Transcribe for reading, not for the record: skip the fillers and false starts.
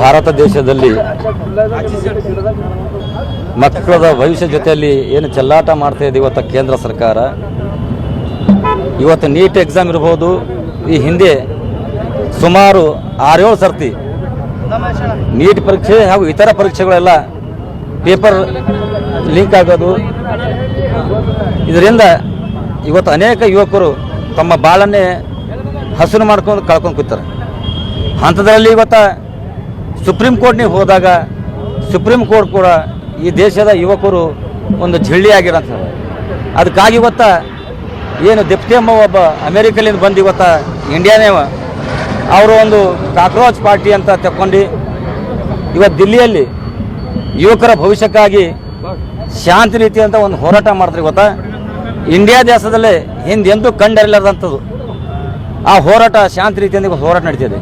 ಭಾರತ ದೇಶದಲ್ಲಿ ಮಕ್ಕಳ ಭವಿಷ್ಯ ಜೊತೆಯಲ್ಲಿ ಏನು ಚೆಲ್ಲಾಟ ಮಾಡ್ತಾ ಇದೆ ಇವತ್ತು ಕೇಂದ್ರ ಸರ್ಕಾರ. ಇವತ್ತು ನೀಟ್ ಎಕ್ಸಾಮ್ ಇರ್ಬೋದು, ಈ ಹಿಂದೆ ಸುಮಾರು 6-7 ಸರ್ತಿ ನೀಟ್ ಪರೀಕ್ಷೆ ಹಾಗೂ ಇತರ ಪರೀಕ್ಷೆಗಳೆಲ್ಲ ಪೇಪರ್ ಲೀಕ್ ಆಗೋದು, ಇದರಿಂದ ಇವತ್ತು ಅನೇಕ ಯುವಕರು ತಮ್ಮ ಬಾಳನ್ನೇ ಹಸನು ಮಾಡ್ಕೊಂಡು ಕಳ್ಕೊಂಡು ಕೂತಾರೆ. ಅಂಥದ್ರಲ್ಲಿ ಇವತ್ತು ಸುಪ್ರೀಂ ಕೋರ್ಟ್ನಿಗೆ ಹೋದಾಗ ಸುಪ್ರೀಂ ಕೋರ್ಟ್ ಕೂಡ ಈ ದೇಶದ ಯುವಕರು ಒಂದು ಝಿಳ್ಳಿಯಾಗಿರೋಂಥ, ಅದಕ್ಕಾಗಿ ಇವತ್ತು ಏನು ದೆಪ್ತಿಯಮ್ಮ ಒಬ್ಬ ಅಮೇರಿಕಲ್ಲಿಂದ ಬಂದು ಇವತ್ತು ಇಂಡಿಯಾನೇ ಅವರು ಒಂದು ಕಾಕ್ರೋಚ್ ಪಾರ್ಟಿ ಅಂತ ತಗೊಂಡು ಇವತ್ತು ದಿಲ್ಲಿಯಲ್ಲಿ ಯುವಕರ ಭವಿಷ್ಯಕ್ಕಾಗಿ ಶಾಂತಿ ರೀತಿ ಅಂತ ಒಂದು ಹೋರಾಟ ಮಾಡ್ತಾರೆ. ಇವತ್ತು ಇಂಡಿಯಾ ದೇಶದಲ್ಲೇ ಹಿಂದೆಂದೂ ಕಂಡರಿಲಾರ್ದಂಥದ್ದು ಆ ಹೋರಾಟ ಶಾಂತಿ ರೀತಿಯಿಂದ ಹೋರಾಟ ನಡೀತಿದೆ.